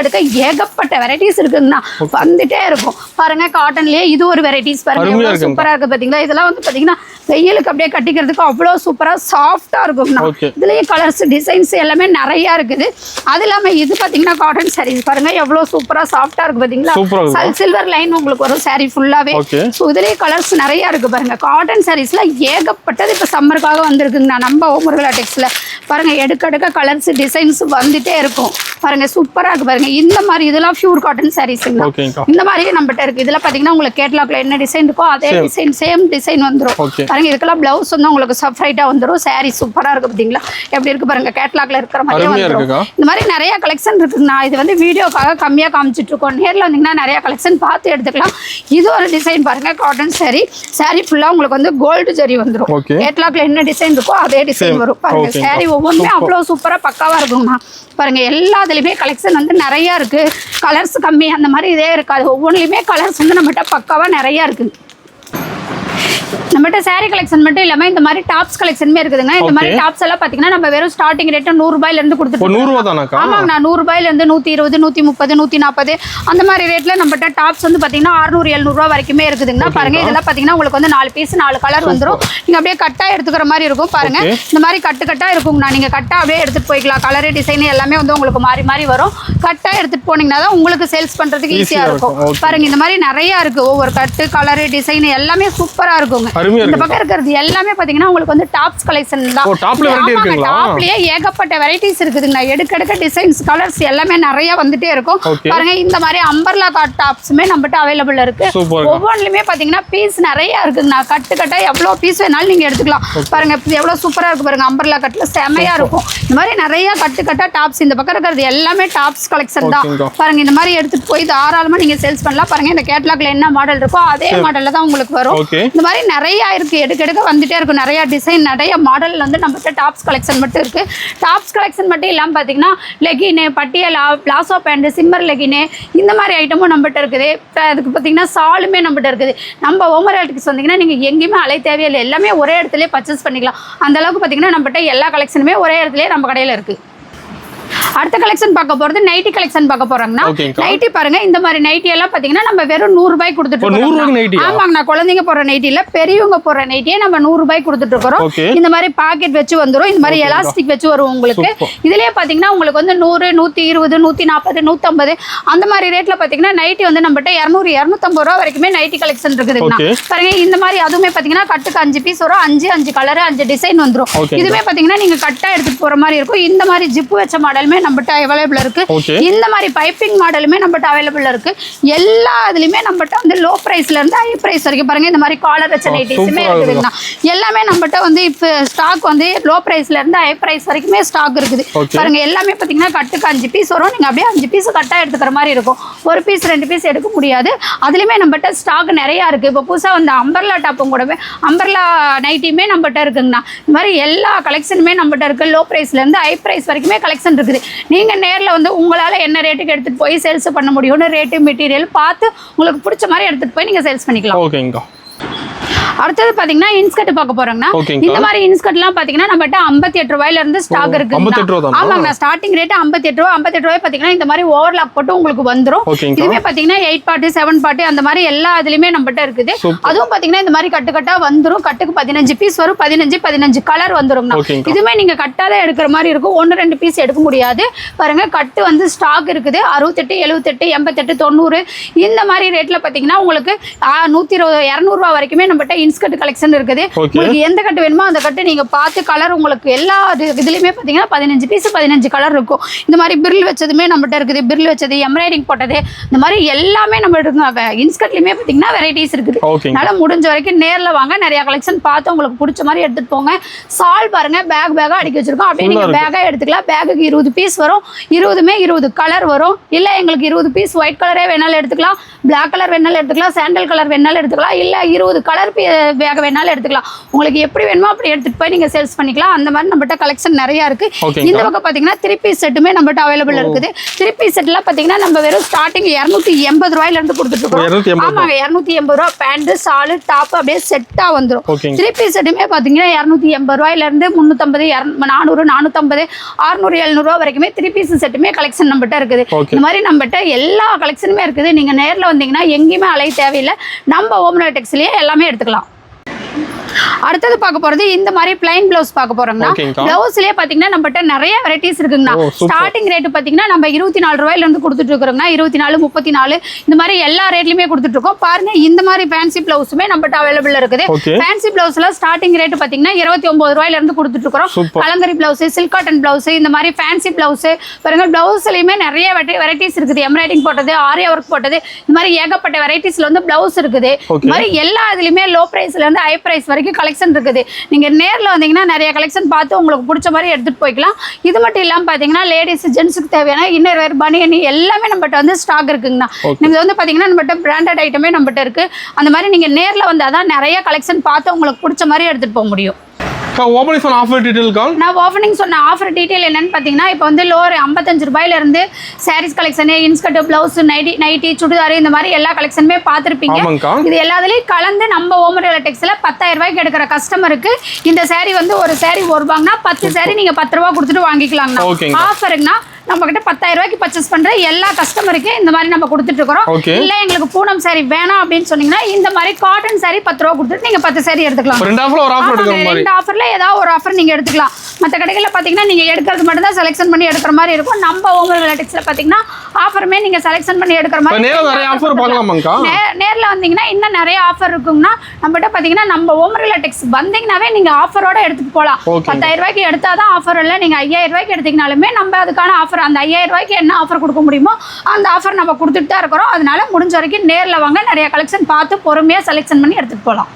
Speaker 2: ஏகப்பட்ட வெரைட்டிஸ் இருக்குங்கண்ணா. வந்துட்டே இருக்கும் பாருங்க. காட்டன்லயே இது ஒரு வெரைட்டிஸ் பாருங்க. சூப்பரா இருக்கு பாத்தீங்களா. இதெல்லாம் வந்து பாத்தீங்கன்னா வெயிலுக்கு அப்படியே கட்டிக்கிறதுக்கு அவ்வளவு சூப்பரா சாஃப்டா இருக்கும்ண்ணா. இதுலயே கலர்ஸ் டிசைன்ஸ் எல்லாமே நிறைய இருக்குது. அது இல்லாம இது பாத்தீங்கன்னா காட்டன் சாரீஸ் பாருங்க. எவ்வளவு சூப்பரா சாஃப்டா இருக்கு பாத்தீங்களா. சில்வர் லைன் உங்களுக்கு வரும் சாரி ஃபுல்லாவே. இதுலயே கலர்ஸ் நிறைய இருக்கு பாருங்க. காட்டன் சாரீஸ்ல ஏகப்பட்டது இப்ப சம்மருக்காக வந்திருக்குங்கண்ணா. நம்ம முருகலா டெக்ஸ்ல பாருங்க. எடுக்க கலர்ஸ் டிசைன்ஸ் வந்துட்டே இருக்கும் பாருங்க. சூப்பரா இருக்கு பாருங்க. இந்த மாதிரி இதெல்லாம் பியூர் காட்டன் சாரீஸ்ங்க. இந்த மாதிரி நம்மகிட்ட இருக்கு. இதுல பாத்தீங்கன்னா உங்களுக்கு கேட்லாக்ல என்ன டிசைன் இருக்கோ அதே டிசைன் சேம் டிசைன் வந்துரும் பாருங்க. இதுக்கெல்லாம் பிளவுஸ் வந்து உங்களுக்கு செப்பரேட்டா வந்துரும். சாரி சூப்பரா இருக்கு பாத்தீங்களா. எப்படி இருக்கு பாருங்க. கேட்லாக்ல இருக்கிற மாதிரியே வந்துரும். இந்த மாதிரி நிறைய கலெக்ஷன் இருக்குங்கண்ணா. இது வந்து வீடியோக்காக கம்மியா காமிச்சிட்டு இருக்கோம். நேர்ல வந்தீங்கன்னா நிறைய கலெக்ஷன் பார்த்து எடுத்துக்கலாம். இது ஒரு டிசைன் பாருங்க. Cotton sorry. சாரி ஃபுல்லா உங்களுக்கு வந்து கோல்டு ஜரி வந்துரும். கேட்லாக்ல என்ன டிசைன் இருக்கோ அதே டிசைன் வரும் பாருங்க. சாரி ஒவ்வொன்றுமே அவ்வளவு சூப்பரா பக்காவா இருக்குங்கண்ணா. பாருங்க எல்லாத்துலயுமே கலெக்ஷன் வந்து நிறைய இருக்கு. கலர்ஸ் கம்மி அந்த மாதிரி இதே இருக்காது. ஒவ்வொன்றுலயுமே கலர்ஸ் வந்து நம்மகிட்ட பக்காவா நிறைய இருக்கு. நம்மகிட்ட சாரி கலெக்ஷன் மட்டும் இல்லாம இந்த மாதிரி டாப்ஸ் கலெக்ஷனுமே இருக்குதுங்க. இந்த மாதிரி டாப்ஸ் எல்லாம் பாத்தீங்கன்னா நம்ம வெறும் ஸ்டார்டிங் ரேட் 100 ரூபாயில இருந்து கொடுத்துட்டு
Speaker 1: 100 ரூபாய் தானக்கா?
Speaker 2: ஆமாங்க, 100 ரூபாயில இருந்து 120 130 140 அந்த மாதிரி ரேட்ல நம்மகிட்ட டாப்ஸ் வந்து பாத்தீங்கன்னா 600 700 ரூபாய் வரைக்குமே இருக்குதுங்க. பாருங்க இதெல்லாம் பாத்தீங்கன்னா உங்களுக்கு வந்து 4 பீஸ் 4 கலர் வந்துரும். நீங்க அப்படியே கட்டா எடுத்துக்கிற மாதிரி இருக்கும் பாருங்க. இந்த மாதிரி கட்டா இருக்குங்கண்ணா. நீங்க கட்டா அப்படியே எடுத்துட்டு போய்க்கலாம். கலர் டிசைன் எல்லாமே வந்து உங்களுக்கு மாறி மாறி வரும். கட்டா எடுத்துட்டு போனீங்கன்னா தான் உங்களுக்கு சேல்ஸ் பண்றதுக்கு ஈஸியா இருக்கும். பாருங்க இந்த மாதிரி நிறைய இருக்கு. ஒவ்வொரு கட்டு கலர் டிசைன் எல்லாமே சூப்பரா இருக்குங்க. இந்த பக்கம் இருக்கிறது எல்லாமே பாத்தீங்கன்னா உங்களுக்கு வந்து டாப்ஸ் கலெக்ஷன் தான். டாப்லயே ஏகப்பட்ட வெரைட்டிஸ் இருக்குதுங்க. எடுக்க டிசைன்ஸ் கலர்ஸ் எல்லாமே நிறைய வந்துட்டே இருக்கும் பாருங்க. இந்த மாதிரி அம்பர்லா காட் டாப்ஸுமே நம்மகிட்ட அவைலபிள் இருக்கு. ஒவ்வொன்றுலயுமே பாத்தீங்கன்னா பீஸ் நிறைய இருக்குங்கண்ணா. கட்டா எவ்வளவு பீஸ் வேணாலும் நீங்க எடுத்துக்கலாம் பாருங்க. எவ்வளவு சூப்பரா இருக்கு பாருங்க. அம்பர்லா கட்ல செமையா இருக்கும். இந்த மாதிரி நிறைய கட்டா டாப்ஸ். இந்த பக்கம் இருக்கிறது எல்லாமே டாப்ஸ் கலெக்ஷன் தான் பாருங்க. இந்த மாதிரி எடுத்துட்டு போய் தாராளமா நீங்க சேல்ஸ் பண்ணலாம் பாருங்க. இந்த கேட்லாக்ல என்ன மாடல் இருக்கோ அதே மாடல்ல தான் உங்களுக்கு வரும். இந்த மாதிரி நிறைய இருக்கு. எடுக்க வந்துட்டே இருக்கும். நிறைய டிசைன் நிறைய மாடல் வந்து நம்மகிட்ட டாப்ஸ் கலெக்ஷன் மட்டும் இருக்கு. டாப்ஸ் கலெக்ஷன் மட்டும் இல்லாம பாத்தீங்கன்னா லெகின், பட்டியலா, பிளாசோ பேண்ட், சிம்மர் லெகின் இந்த மாதிரி ஐட்டமும் நம்மகிட்ட இருக்குது. அதுக்கு பாத்தீங்கன்னா சாலுமே நம்மகிட்ட இருக்குது. நம்ம ஓமராட்டிக்ஸ் வந்தீங்கன்னா நீங்க எங்கேயுமே அலை தேவையில்லை. எல்லாமே ஒரே இடத்துல பர்ச்சேஸ் பண்ணிக்கலாம். அந்த அளவுக்கு பாத்தீங்கன்னா நம்மகிட்ட எல்லா கலெக்ஷனுமே ஒரே இடத்துல நம்ம கடையில இருக்கு. அடுத்த கலெக்ஷன் பார்க்க போறது நைட்டி கலெக்ஷன் பார்க்க போறாங்கன்னா நைட்டி பாருங்க. இந்த மாதிரி நைட்டி எல்லாம் பாத்தீங்கன்னா நம்ம வெறும் 100 ரூபாய் கொடுத்துட்டு இருக்கோம். ஆமாங்கண்ணா. குழந்தைங்க போற நைட்டி இல்ல, பெரியவங்க போற நைட்டியே நம்ம 100 ரூபாய் கொடுத்துட்டு இருக்கோம். இந்த மாதிரி பாக்கெட் வச்சு வந்துரும். இந்த மாதிரி எலாஸ்டிக் வச்சு வரும் உங்களுக்கு. இதுலயே பாத்தீங்கன்னா உங்களுக்கு வந்து 100 120 140 150 அந்த மாதிரி ரேட்ல பாத்தீங்கன்னா நைட்டி வந்து நம்மகிட்ட 200 250 ரூபாய் வரைக்குமே நைட்டி கலெக்ஷன் இருக்குதுங்கண்ணா. பாருங்க இந்த மாதிரி அதுவுமே பாத்தீங்கன்னா கட்டுக்கு 5 பீஸ் வரும். 5 கலர் 5 டிசைன் வந்துரும். இதுவே பாத்தீங்கன்னா நீங்க கட்டா எடுத்துட்டு போற மாதிரி இருக்கும். இந்த மாதிரி ஜிப்பு வச்ச மாடலுமே நம்மகிட்ட அவைலபிள் இருக்கு. இந்த மாதிரி பைப்பிங் மாடலுமே நம்மகிட்ட அவைலபிள் இருக்கு. எல்லா இதுலயுமே நம்மகிட்ட வந்து லோ பிரைஸ்ல இருந்து ஹை பிரைஸ் வரைக்கும் பாருங்க. இந்த மாதிரி காலர் வச்ச நைட்டிஸுமே இருக்குதுங்கண்ணா. எல்லாமே நம்மகிட்ட வந்து இப்ப ஸ்டாக் வந்து லோ பிரைஸ்ல இருந்து ஹை பிரைஸ் வரைக்குமே ஸ்டாக் இருக்குது பாருங்க. எல்லாமே பாத்தீங்கன்னா கட்டுக்கு 5 பீஸ் வரும். நீங்க அப்படியே 5 பீஸ் கட்டா எடுத்துக்கிற மாதிரி இருக்கும். ஒரு பீஸ் 2 பீஸ் எடுக்க முடியாது. அதுலயுமே நம்மகிட்ட ஸ்டாக் நிறைய இருக்கு. இப்போ புதுசா வந்து அம்பர்லா டாப்பும் கூடவே அம்பர்லா நைட்டியுமே நம்மகிட்ட இருக்குங்கண்ணா. இந்த மாதிரி எல்லா கலெக்ஷனுமே நம்மகிட்ட இருக்கு. லோ பிரைஸ்ல இருந்து ஹை பிரைஸ் வரைக்குமே கலெக்ஷன் இருக்குது. நீங்க நேர்ல வந்து உங்களால என்ன ரேட்டுக்கு எடுத்துட்டு போய் சேல்ஸ் பண்ண முடியும்னு ரேட்டு மெட்டீரியல் பார்த்து உங்களுக்கு பிடிச்ச மாதிரி எடுத்துட்டு போய் நீங்க சேல்ஸ் பண்ணிக்கலாம்.
Speaker 1: ஓகேங்க.
Speaker 2: அடுத்தது பாத்தீங்கன்னா இன்ஸ்கர்ட் பார்க்க போறோம்னா இந்த மாதிரி இன்ஸ்கர்ட்லாம் பாத்தீங்கன்னா நம்மகிட்ட 58 ரூபாயில இருந்து ஸ்டாக் இருக்கு. ஆமாங்க, ஸ்டார்டிங் ரேட் 58 ரூபாய். 58 ரூபாய் பாத்தீங்கன்னா இந்த மாதிரி ஓவர்லாக் போட்டு உங்களுக்கு வந்துரும். இதுவே பாத்தீங்கன்னா 8 பார்ட் 7 பார்ட் அந்த மாதிரி எல்லா இதுலயுமே நம்மகிட்ட இருக்குது. அதுவும் பாத்தீங்கன்னா இந்த மாதிரி கட்டு கட்டா வந்துரும். கட்டுக்கு 15 பீஸ் வரும். 15 கலர் வந்துரும்னா. இதுமே நீங்க கட்டாத எடுக்கிற மாதிரி இருக்கும். 1-2 பீஸ் எடுக்க முடியாது. பாருங்க கட்டு வந்து ஸ்டாக் இருக்குது. 68 78 88 90 இந்த மாதிரி ரேட்ல பாத்தீங்கன்னா உங்களுக்கு 120 200 ரூபாய் வரைக்குமே நம்மகிட்ட இன்ஸ்கர்ட் கலெக்ஷன் இருக்குது. உங்களுக்கு எந்த கட்டு வேணுமோ அந்த கட்டு நீங்க பார்த்து கலர் உங்களுக்கு எல்லா இதுலயுமே பாத்தீங்கன்னா 15 பீஸ் 15 கலர் இருக்கும். இந்த மாதிரி பிரில் வச்சதுமே நம்மகிட்ட இருக்குது. பிரில் வச்சது, எம்ப்ராய்டிங் போட்டது, இந்த மாதிரி எல்லாமே நம்ம இருக்குங்க. இன்ஸ்கர்ட்லயுமே பாத்தீங்கன்னா வெரைட்டிஸ் இருக்குது. அதனால முடிஞ்ச வரைக்கும் நேர்ல வாங்க, நிறைய கலெக்ஷன் பார்த்து உங்களுக்கு பிடிச்ச மாதிரி எடுத்துட்டு போங்க. சால் பாருங்க பேக்கா அடுக்கி வச்சிருக்கோம். அப்படியே நீங்க பேக்கா எடுத்துக்கலாம். பேக்குக்கு 20 பீஸ் வரும். 20மே 20 கலர் வரும். இல்ல எங்களுக்கு 20 பீஸ் ஒயிட் கலரே வேணாலும் எடுத்துக்கலாம், பிளாக் கலர் வேணாலும் எடுத்துக்கலாம், சாண்டல் கலர் வேணாலும் எடுத்துக்கலாம், இல்ல 20 கலர் பேக் வேணாலும் எடுத்துக்கலாம். உங்களுக்கு எப்படி வேணுமோ அப்படி எடுத்துட்டு போய் நீங்க சேல்ஸ் பண்ணிக்கலாம். அந்த மாதிரி நம்மகிட்ட கலெக்ஷன் நிறைய இருக்கு. இந்த பக்கம் பாத்தீங்கன்னா 3 பீஸ் செட்டுமே நம்மகிட்ட அவைலபிள் இருக்குது. 3 பீஸ் செட்லாம் பாத்தீங்கன்னா நம்ம வெறும் ஸ்டார்டிங் 280 ரூபாயில இருந்து கொடுத்துட்டு இருக்கோம். ஆமாங்க, 280 ரூபாய் பேண்ட் சாலு டாப் அப்படியே செட்டா வந்துடும். 3 பீஸ் செட்டுமே பாத்தீங்கன்னா 280 ரூபாயில இருந்து 350 400 450 600 700 ரூபாய் வரைக்குமே 3 பீஸ் செட்டுமே கலெக்ஷன் நம்மகிட்ட இருக்குது. இந்த மாதிரி நம்மகிட்ட எல்லா கலெக்ஷனுமே இருக்குது. நீங்க நேர்ல வந்தீங்கன்னா எங்கேயுமே அலைய தேவையில்லை. நம்ம ஓம்னா டெக்ஸ்லயே எல்லாமே எடுத்துக்கலாம். அடுத்தது பார்க்க போறது இந்த மாதிரி பிளைன் பிளவுஸ் பார்க்க போறோம்னா பிளவுஸ்லயே பாத்தீங்கன்னா நம்மகிட்ட நிறைய வெரைட்டிஸ் இருக்குங்கண்ணா. ஸ்டார்டிங் ரேட் பாத்தீங்கன்னா நம்ம 24 ரூபாயில இருந்து கொடுத்துட்டு இருக்கோம்னா 24 34 இந்த மாதிரி எல்லா ரேட்லயுமே கொடுத்துட்டு இருக்கோம். பாருங்க இந்த மாதிரி ஃபேன்சி பிளவுஸுமே நம்மகிட்ட அவைலபிள் இருக்குது. ஃபேன்சி பிளவுஸ்ல ஸ்டார்டிங் ரேட் பாத்தீங்கன்னா 29 ரூபாயில இருந்து கொடுத்துட்டு இருக்கோம். Kalamkari blouse, silk cotton blouse, இந்த மாதிரி ஃபேன்சி பிளவுஸ் பாருங்க. பிளவுஸ்லயுமே நிறைய வெரைட்டிஸ் இருக்குது. எம்ப்ராய்டிங் போட்டது, ஆரியா ஒர்க் போட்டது, இந்த மாதிரி ஏகப்பட்ட வெரைட்டிஸ்ல வந்து பிளவுஸ் இருக்குது. இந்த மாதிரி எல்லா இதுலயுமே லோ பிரைஸ்ல இருந்து ஹை பிரைஸ் வரைக்கும் கலெக்ஷன் இருக்குது. நீங்க நேர்ல வந்தீங்கன்னா நிறைய கலெக்ஷன் பார்த்து உங்களுக்கு பிடிச்ச மாதிரி எடுத்துட்டு போய்க்கலாம். இது மட்டும் இல்லாம பாத்தீங்கன்னா லேடிஸ் ஜென்ஸுக்கு தேவையான இன்னர் வேர், பனியனி எல்லாமே நம்மகிட்ட வந்து ஸ்டாக் இருக்குங்கண்ணா. நீங்க வந்து பாத்தீங்கன்னா நம்மகிட்ட பிராண்டட் ஐட்டமே நம்மகிட்ட இருக்கு. அந்த மாதிரி நீங்க நேர்ல வந்தாதான் நிறைய கலெக்ஷன் பார்த்து உங்களுக்கு பிடிச்ச மாதிரி எடுத்துட்டு போக முடியும்.
Speaker 1: ஓபனிங் சொன்ன ஆஃபர் டீடைல் கால்.
Speaker 2: நான் ஓபனிங் சொன்ன ஆஃபர் டீடைல் என்னன்னு பாத்தீங்கன்னா இப்போ வந்து லோவர் 55 ரூபாயில இருந்து saris collection, inskirt, blouse, nightie, churidar இந்த மாதிரி எல்லா கலெக்ஷனுமே பார்த்திருப்பீங்க. இது எல்லாத்துலயும் கலந்து நம்ம ஓமரேல டெக்ஸ்ல 10,000 ரூபாய்க்கு எடுக்கிற கஸ்டமருக்கு இந்த சாரி வந்து ஒரு சாரி ₹1 10 சாரி நீங்க 10 ரூபாய் கொடுத்துட்டு வாங்கிக்கலாங்கண்ணா. ஆஃபருங்கண்ணா நம்ம கிட்ட 10,000 ரூபாய்க்கு பர்ச்சேஸ் பண்ற எல்லா கஸ்டமருக்கு இந்த மாதிரி நம்ம கொடுத்துட்டு இருக்கோம். இல்ல எங்களுக்கு பூனம் சாரி வேணாம் அப்படின்னு சொன்னீங்கன்னா இந்த மாதிரி காட்டன் சாரி 10 ரூபாய் கொடுத்துட்டு நீங்க 10 சாரி எடுத்துக்கலாம். ரெண்டு ஆஃபர்ல ஏதாவது ஒரு ஆஃபர் நீங்க எடுத்துக்கலாம். மற்ற கடைகளில் பாத்தீங்கன்னா நீங்க எடுக்கிறது மட்டும் தான் செலக்ஷன் பண்ணி எடுக்கிற மாதிரி இருக்கும். நம்ம ஓமர் டெக்ஸ்ல பாத்தீங்கன்னா ஆஃபருமே நீங்க செலக்ஷன் பண்ணி எடுக்கிற மாதிரி. நேர்ல வந்தீங்கன்னா இன்னும் நிறைய ஆஃபர் இருக்குங்கன்னா நம்மகிட்ட பாத்தீங்கன்னா நம்ம ஓமர் டெக்ஸ் வந்தீங்கன்னாவே நீங்க ஆஃபரோட எடுத்துட்டு போகலாம். 10,000 ரூபாய்க்கு எடுத்தாதான் ஆஃபர் இல்லை. நீங்க 5,000 ரூபாய்க்கு எடுத்தீங்கனாலுமே நம்ம அதுக்கான ஆஃபர் அந்த 5,000 ரூபாய்க்கு என்ன ஆஃபர் கொடுக்க முடியுமோ அந்த ஆஃபர் நம்ம கொடுத்துட்டு தான் இருக்கிறோம். அதனால முடிஞ்ச வரைக்கும் நேர்ல வாங்க, நிறைய கலெக்ஷன் பார்த்து பொறுமையா செலக்ஷன் பண்ணி எடுத்துட்டு போகலாம்.